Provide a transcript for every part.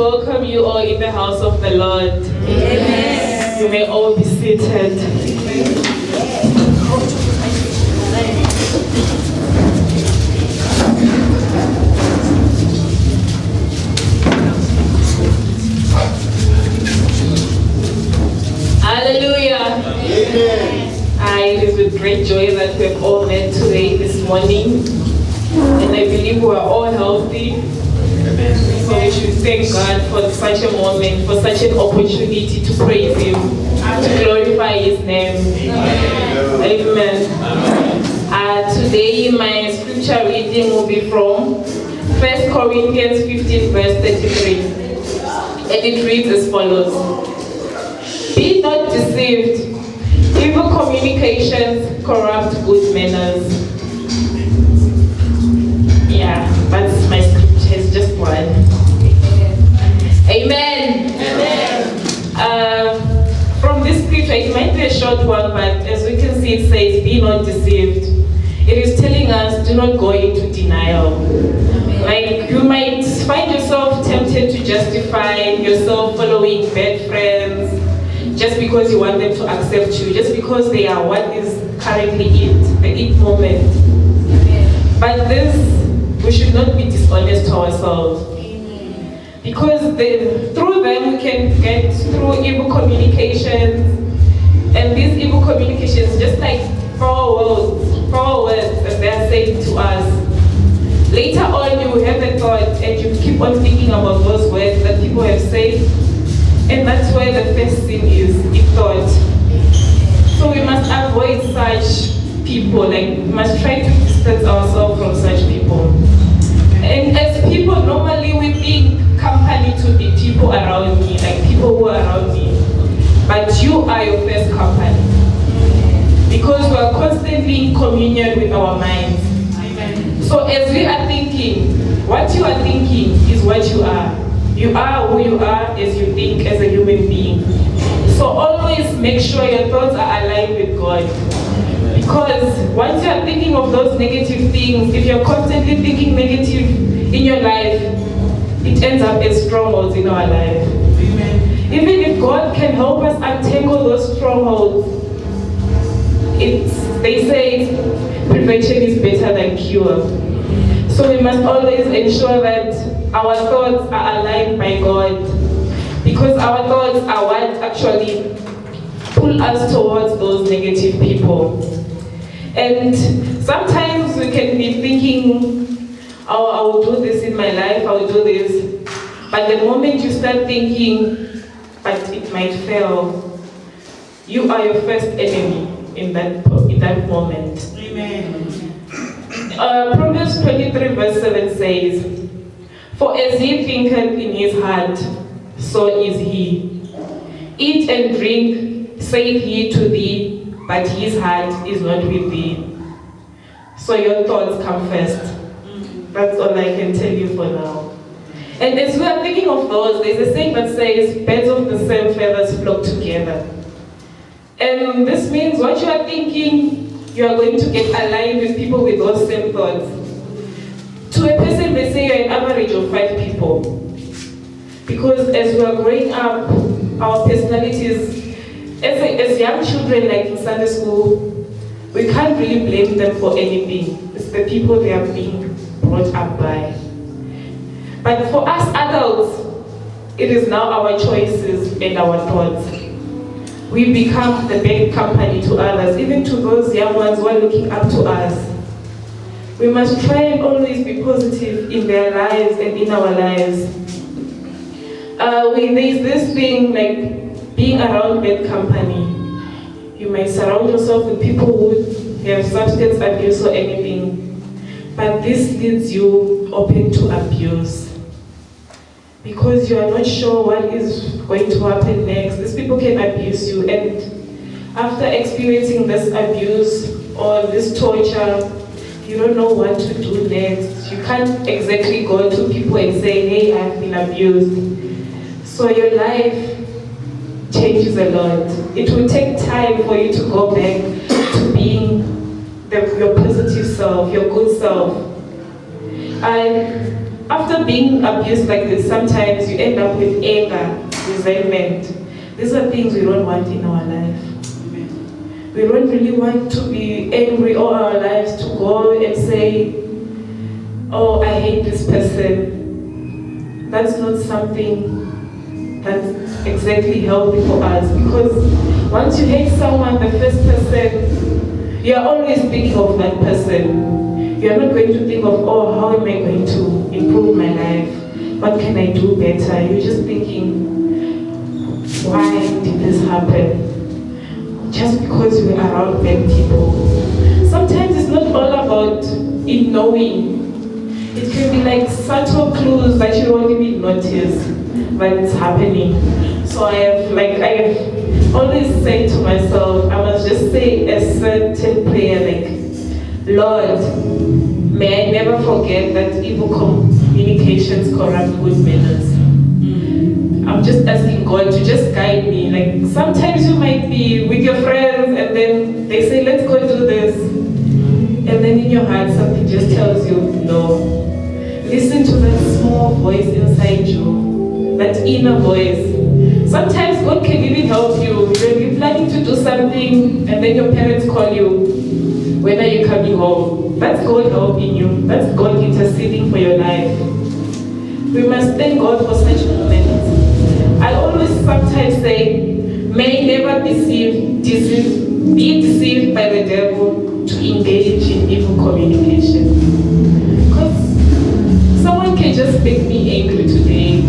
welcome you all in the house of the Lord. Amen. You may all be seated. Hallelujah. Amen. It is with great joy that we have all met today, this morning. And I believe we are all healthy. Amen. So we should thank God for such a moment, for such an opportunity to praise Him, to glorify His name. Amen. Amen. Today my scripture reading will be from 1 Corinthians 15 verse 33. And it reads as follows. Be not deceived. Evil communications corrupt good manners. Yeah, that's my scripture. It's just one. Amen. Amen. From this scripture, it might be a short one, but as we can see, it says, "Be not deceived." It is telling us, do not go into denial. Amen. Like you might find yourself tempted to justify yourself following bad friends, just because you want them to accept you, just because they are what is currently the moment. Amen. But this, we should not be dishonest to ourselves. Amen. Because through them we can get through evil communications, and these evil communications, just like foul words that they are saying to us. Later on you will have a thought and you keep on thinking about those words that people have said. And that's where the first sin is, in thought. So we must avoid such people, like we must try to distance ourselves from such people. And as people, normally we think company to be people around me, like people who are around me. But you are your first company. Because we are constantly in communion with our minds. Amen. So as we are thinking, what you are thinking is what you are. You are who you are as you think as a human being. So always make sure your thoughts are aligned with God. Because once you are thinking of those negative things, if you're constantly thinking negative in your life, it ends up as strongholds in our life. Amen. Even if God can help us untangle those strongholds, they say prevention is better than cure. So we must always ensure that our thoughts are aligned by God, because our thoughts are what actually pull us towards those negative people. And sometimes we can be thinking, oh, I will do this in my life, I will do this. But the moment you start thinking, but it might fail, you are your first enemy in that moment. Amen. Proverbs 23 verse 7 says, "For as he thinketh in his heart, so is he. Eat and drink, saith he to thee, but his heart is not with thee." So your thoughts come first. That's all I can tell you for now. And as we are thinking of those, there's a saying that says, "Birds of the same feathers flock together." And this means what you are thinking, you are going to get aligned with people with those same thoughts. To a person, they say you're an average of 5 people. Because as we are growing up, our personalities, as young children, like in Sunday school, we can't really blame them for anything. It's the people they are being brought up by. But for us adults, it is now our choices and our thoughts. We become the bad company to others, even to those young ones who are looking up to us. We must try and always be positive in their lives and in our lives. There's this thing like being around bad company. You might surround yourself with people who have substance abuse or anything, but this leads you open to abuse. Because you are not sure what is going to happen next. These people can abuse you, and after experiencing this abuse or this torture, you don't know what to do next. You can't exactly go to people and say, "Hey, I've been abused." So your life changes a lot. It will take time for you to go back to being your positive self, your good self. after being abused like this, sometimes you end up with anger, resentment. These are things we don't want in our life. We don't really want to be angry all our lives, to go and say, oh, I hate this person. That's not something that's exactly healthy for us, because once you hate someone, the first person, you are always thinking of that person. You are not going to think of, oh, how am I going to improve my life? What can I do better? You're just thinking, why did this happen? Just because you're around bad people. Sometimes it's not all about in knowing. It can be like subtle clues that you don't even notice that it's happening. So I have always said to myself, I must just say a certain prayer like, Lord, may I never forget that evil communications corrupt good manners. I'm just asking God to just guide me. Like sometimes you might be with your friends and then they say, let's go do this. And then in your heart, something just tells you, no. Listen to that small voice inside you, that inner voice. Sometimes God can even help you. You're planning to do something and then your parents call you. When are you coming home? That's God helping you. That's God interceding for your life. We must thank God for such moments. I always sometimes say, may never be deceived by the devil to engage in evil communication. Because someone can just make me angry today,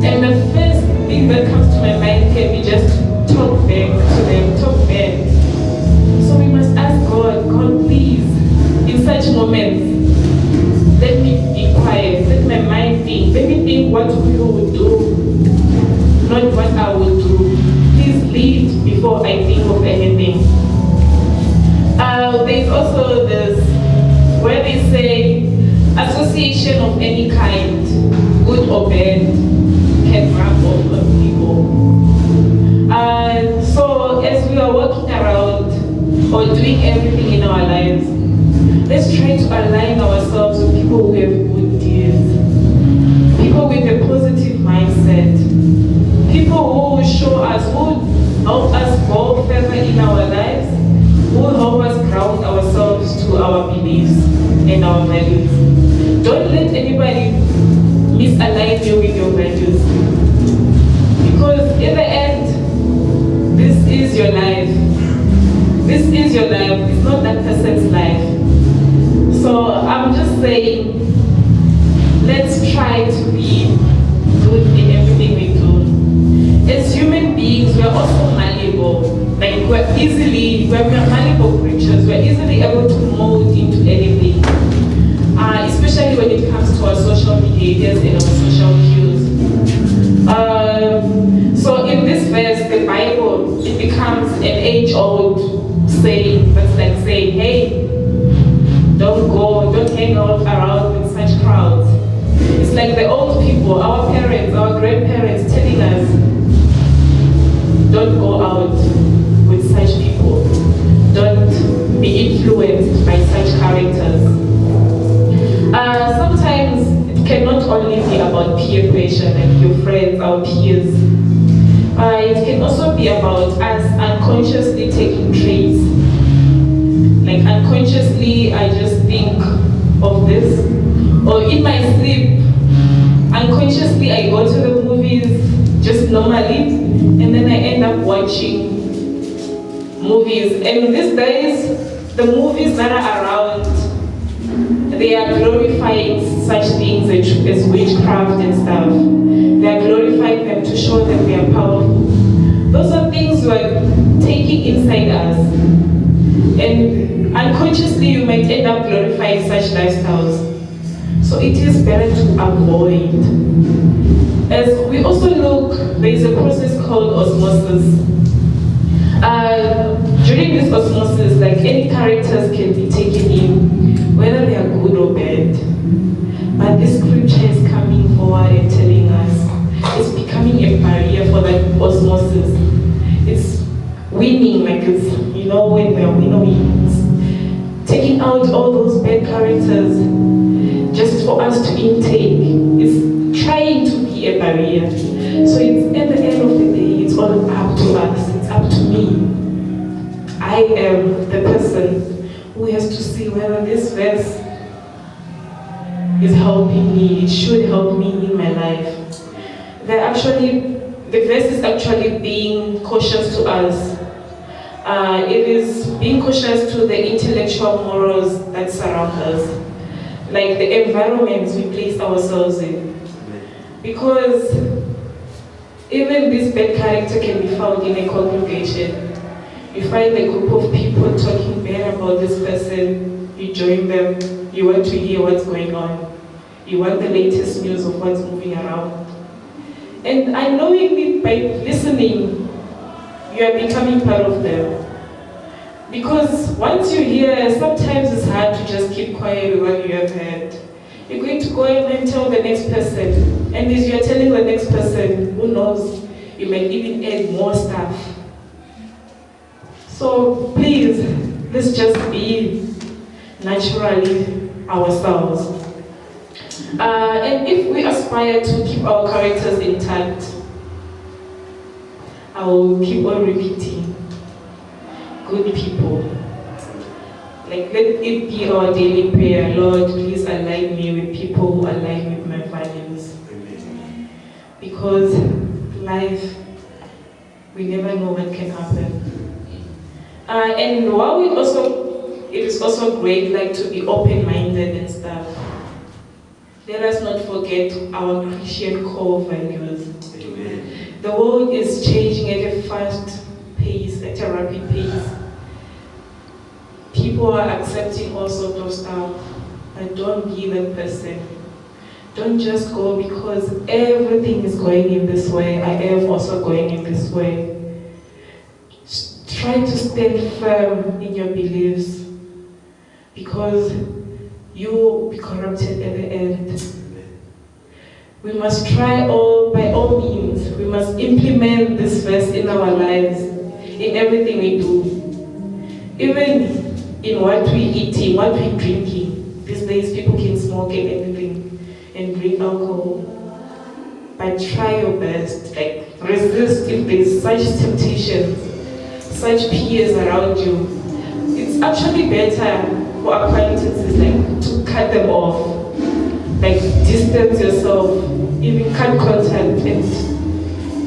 and the first thing that comes to my mind can be just talk back to them, talk back. So we must ask God, God, please, in such moments, let me be quiet, let my mind think, let me think what you would do, not what I would do. Please lead before I think of anything. There's also this, where they say, association of any kind, good or bad, can rub off on people. So as we are walking around or doing everything in our lives, let's try to align ourselves with people who have good deeds, people with a positive mindset, people who will show us, who will help us go further in our lives, who will help us ground ourselves to our beliefs and our values. Don't let anybody misalign you with your values, because in the end, this is your life. This is your life. It's not that person's life. So I'm just saying, let's try to be good in everything we do. As human beings, we are also malleable. Like we're malleable creatures. We're easily able to mold into anything. Especially when it comes to our social behaviors and our social cues. So in this verse, the Bible, it becomes an age-old saying that's like saying, hey, don't hang out around with such crowds. It's like the old people, our parents, our grandparents telling us, don't go out with such people. Don't be influenced by such characters. Sometimes it cannot only be about peer pressure, like your friends, our peers. It can also be about us unconsciously taking traits. Like unconsciously, I just think of this. Or in my sleep, unconsciously, I go to the movies just normally, and then I end up watching movies. And these days, the movies that are around, they are glorifying such things as witchcraft and stuff. They are glorifying them to show that they are powerful. Those are things we're taking inside us. And unconsciously, you might end up glorifying such lifestyles. So it is better to avoid. As we also look, there is a process called osmosis. During this osmosis, like any characters can be taken in, whether they are good or bad. But this scripture is coming forward and telling us it's becoming a barrier for that osmosis. It's winning, like it's, when we are winning, taking out all those bad characters, just for us to intake is trying to be a barrier. So it's at the end of the day, it's all up to us. It's up to me. I am the person who has to see whether this verse is helping me. It should help me in my life. The verse is actually being cautious to us. It is being cautious to the intellectual morals that surround us, like the environments we place ourselves in. Because even this bad character can be found in a congregation. You find a group of people talking bad about this person, you join them, you want to hear what's going on, you want the latest news of what's moving around. And unknowingly, by listening, you are becoming part of them. Because once you hear, sometimes it's hard to just keep quiet with what you have heard. You're going to go and tell the next person. And as you're telling the next person, who knows, you might even add more stuff. So please, let's just be naturally ourselves. And if we aspire to keep our characters intact, I will keep on repeating, good people. Like, let it be our daily prayer. Lord, please align me with people who align with my values. Because life, we never know what can happen. And while it is also great, like, to be open-minded and stuff, let us not forget our Christian core values. Amen. The world is changing at a fast pace, at a rapid pace. People are accepting all sorts of stuff, but don't be that person. Don't just go because everything is going in this way. I am also going in this way. Try to stand firm in your beliefs, because you will be corrupted at the end. We must try by all means, we must implement this verse in our lives, in everything we do. Even in what we eating, what we drinking. These days people can smoke and everything and drink alcohol. But try your best, like resist if there's such temptations, such peers around you. It's actually better for acquaintances, like, to cut them off, like distance yourself, even cut contact and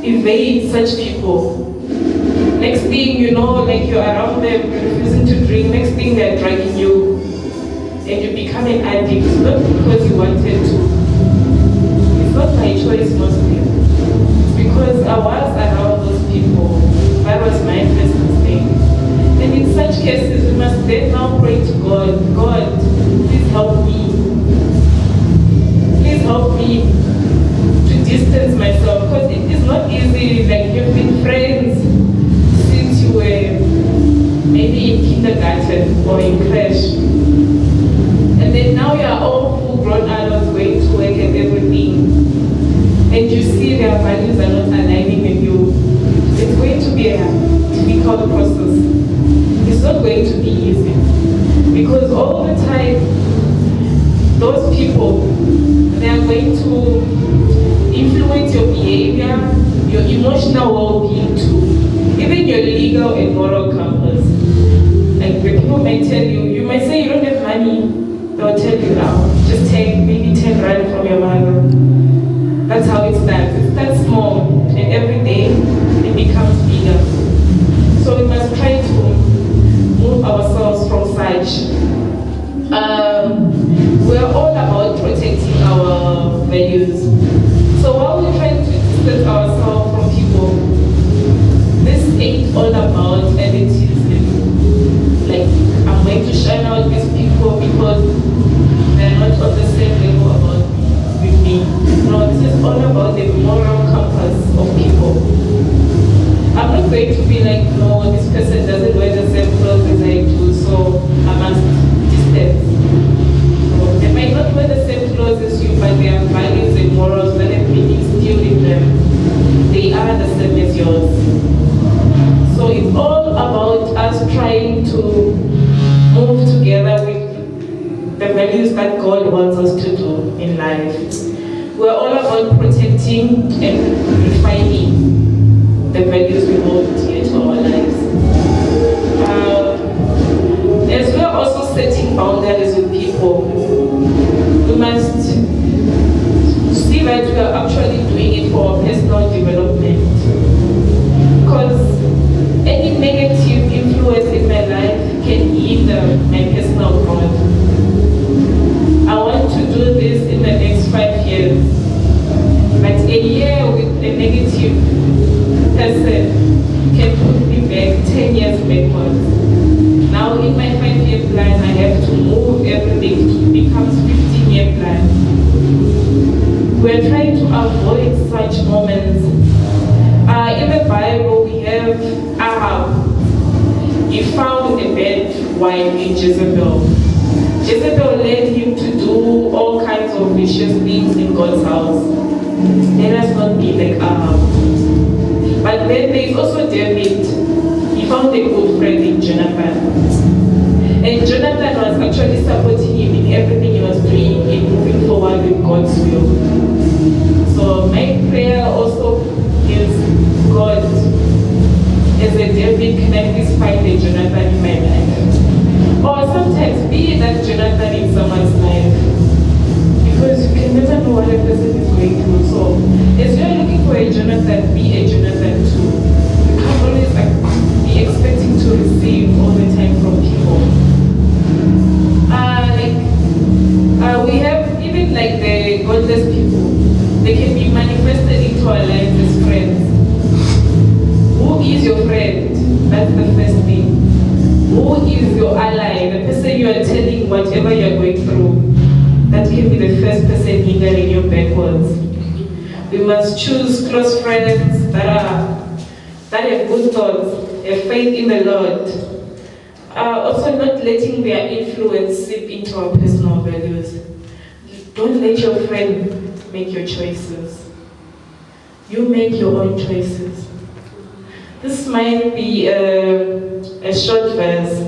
evade such people. Next thing you know, like, you're around them, you're refusing to drink, next thing they're dragging you and you become an addict, not because you wanted to. It's not by choice mostly. It's because I was around those people. That was my first mistake. And in such cases, we must then now pray to God. God, please help me. Please help me to distance myself, because it is not easy. Like, you've been friends since you were maybe in kindergarten or in creche, and then now you are all full-grown adults going to work and everything, and you see their values are not aligning with you. It's going to be a difficult process. It's not going to be easy, because all the time, those people, they are going to influence your behavior, your emotional well-being too, even your legal and moral compass. Like, the people might tell you, you might say you don't have money, they'll tell you now, just take maybe 10 rand from your mother. That's how it starts. It starts small, and every day it becomes bigger. So we must try to move ourselves from such. We're all about protecting our values. So while we're trying to distance ourselves from people, this ain't all about elitism. Like, I'm going to shine out these people because they're not on the same level with me. No, this is all about the moral compass of people. I'm not going to be like, no, this person doesn't wear the same clothes as I do, so I must distance. No, they might not wear the same clothes as you, but their values and morals that have been instilled in them, they are the same as yours. So it's all about us trying to move together with the values that God God wants us to do in life. We're all about protecting and refining the values we hold dear to our lives. As we're also setting boundaries with people, we must see that we are actually doing it for our personal development. Because any negative influence in my life can hinder my personal growth. I want to do this in the next 5 years. But a year with a negative person can put me back 10 years backwards. Now in my 5-year plan, I have to move everything to become 15-year plan. We're trying to avoid such moments. In the Bible, we have Ahab. He found a bad wife in Jezebel. Jezebel led him to do all kinds of vicious things in God's house. Let us not be like Ahab. But then there is also David. He found a good friend in Jonathan. And Jonathan was actually supporting him in everything he was doing in moving forward with God's will. So my prayer also is, God, as a David, can I please find a Jonathan in my life? Or sometimes be that Jonathan in someone's life. Because you can never know what a person is going through. So as you are looking for a Jonathan, be a Jonathan too. You can't always be expecting to receive all the time from people. We have even like the godless people. They can be manifested into our lives as friends. Who is your friend? That's the first thing. Who is your ally? The person you are telling whatever you are going through. That can be the first person hindering you backwards. We must choose close friends that have good thoughts, have faith in the Lord. Also not letting their influence seep into our personal values. Don't let your friend make your choices. You make your own choices. This might be a short verse,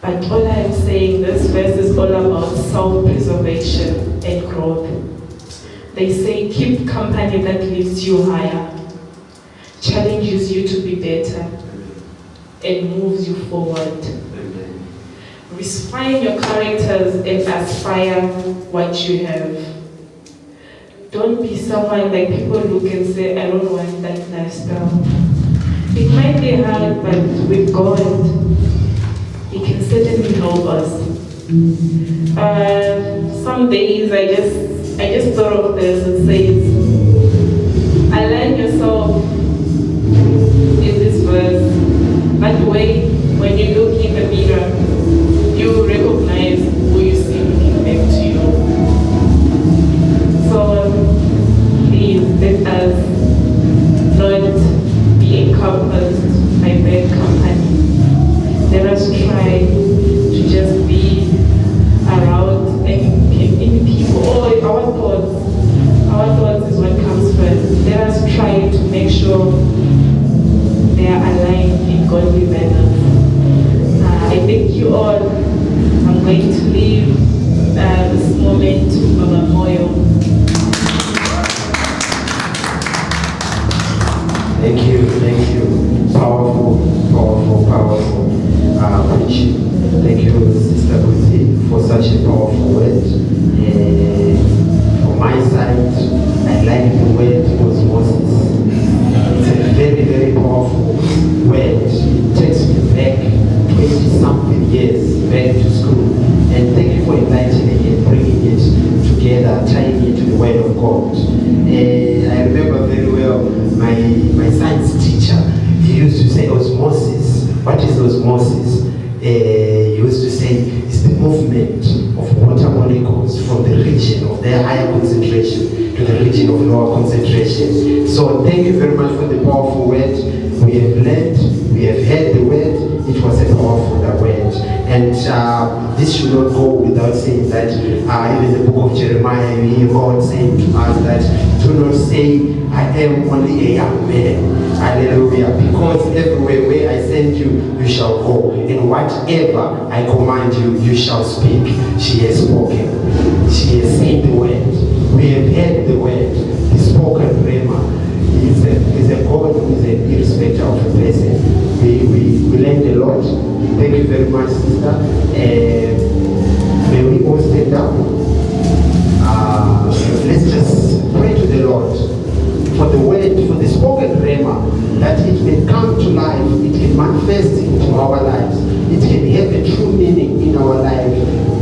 but all I'm saying, this verse is all about self-preservation and growth. They say, keep company that lifts you higher, challenges you to be better, and moves you forward. Refine your characters and aspire what you have. Don't be someone like people look and say, I don't want that lifestyle. It might be hard, but with God, He can certainly help us. Some days I just thought of this. It says, align yourself in this verse. That way, when you look in the mirror, you recognize who you see looking back to you. So please let us not be encompassed by bad company. Let us try to just be around any people. Our thoughts is what comes first. Let us try to make sure they are aligned in godly manners. I thank you all. I'm going to leave this moment to Mama Moyo. Thank you. Powerful preaching. Thank you, Sister Kudzai, for such a powerful word. From my side, I like the word osmosis. It's a very, very powerful word. It takes me back 20-something years back to school. And thank you for enlightening it, bringing it together, tying it to the Word of God. I remember very well my science teacher, he used to say osmosis. What is osmosis? He used to say it's the movement of water molecules from the region of their higher concentration to the region of lower concentration. So thank you very much for the powerful word. We have learned, we have heard the word. It was a powerful word. And this should not go without saying that even the book of Jeremiah, you hear God saying to us that do not say, I am only a young man. Hallelujah. Because everywhere where I send you, you shall go. And whatever I command you, you shall speak. She has spoken. She has said the word. We have heard the word. The spoken rhema. Is a God who is an irrespective of a person. We learned a lot. Thank you very much, sister. May we all stand up. Let's just pray to the Lord for the word, for the spoken rhema, that it may come to life, it can manifest into our lives, it can have a true meaning in our life,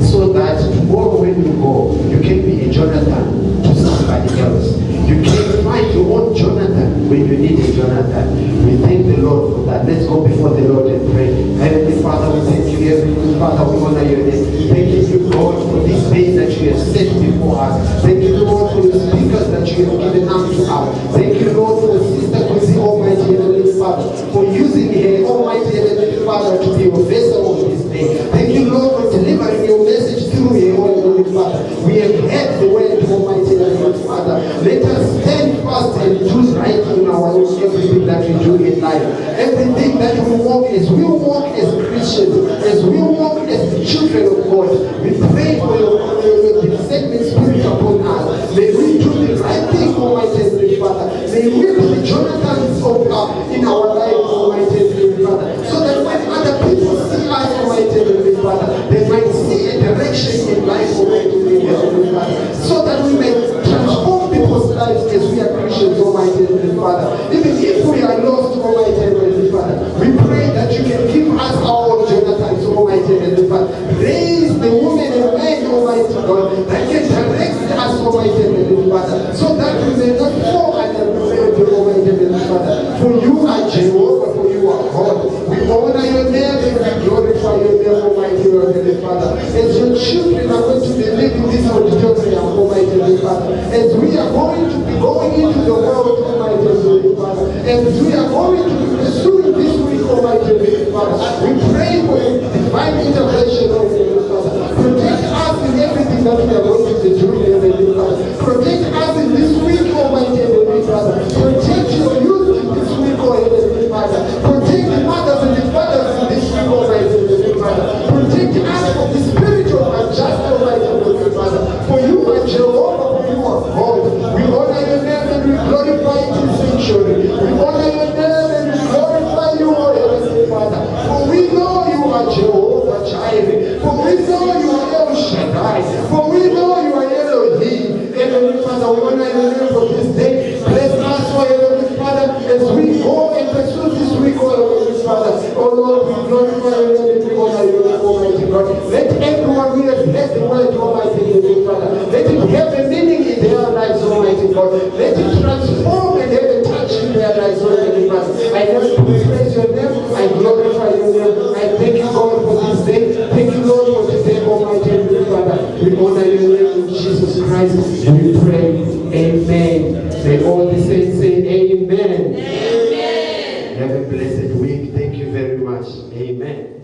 so that tomorrow when you go, you can be a Jonathan to somebody else. You can find your own Jonathan when you need a Jonathan. We thank the Lord for that. Let's go before the Lord and pray. Heavenly Father, we thank you. Heavenly Father, we honor your name. Thank you, God, for this day that you have set before us. Thank you, Lord, for the speakers that you have given unto us. Thank you, Lord, for Sister Kudzai, Almighty Heavenly Father, for using her, Almighty Heavenly Father, to be a vessel of this day. Thank you, Lord, for delivering your message through her, Almighty Father. We have heard the word, Almighty Heavenly Father. Let us stand fast and do right in our own everything that we do in life. Everything that we walk as Christians, as we walk as the children of God. We pray for your discernment spirit upon us. May we do the right thing, Almighty Heavenly Father. May we be the Jonathans of God in our life, Almighty Heavenly Father. So that when other people see us, Almighty Heavenly Father, they might see a direction in life, Almighty Heavenly Father. So that we may transform people's lives as we are Christians, Almighty Heavenly Father. Even if we are lost, Almighty Heavenly Father, we pray that you can give us our own Jonathans, Almighty Heavenly Father. Raise the women and men, Almighty God, that can direct us, Almighty Heavenly Father, so that we may not fall under the fear of the Almighty Heavenly Father. For you are Jehovah, for you are God. We honor your name and we glorify your name, Almighty Heavenly Father. As your children are going to be living this auditorium, Almighty Heavenly Father, as we are going to be going into the world, Almighty Heavenly Father, as we are going to be pursuing this week, Almighty Heavenly Father, we pray for your divine intervention, Almighty Father. Protect us in everything that we are going to be doing, Heavenly Father. Protect us in this week, Almighty Heavenly Father. Protect your youth in this week, Heavenly Father. Protect the mothers and the fathers in this week, Almighty Heavenly Father. Protect us from the spirit of unjust, Almighty Heavenly Father. For you are Jehovah, for you are God. We honor your name and we glorify this sanctuary. We honor your name and we glorify you, Heavenly Father. For we know you are Jehovah Jireh. For we know you are El Shaddai. For we know you are Elohim. Heavenly Father, we honor your name for this day. Bless us, Heavenly Father, as we go and pursue this week, Heavenly Father. Oh Lord, we glorify your name and we honor your name, Almighty God. Let everyone who has blessed the word, Almighty Heavenly Father, let it have a meaning in their lives, Almighty God. Let it transform and have a touch in their lives, Almighty God. I just praise your name. I glorify your name. I thank you, God, for this day. Thank you, Lord, for today, Almighty Heavenly Father. We honor your name in Jesus Christ. We pray. Amen. May all the saints say amen. Amen. Have a blessed week. Thank you very much. Amen.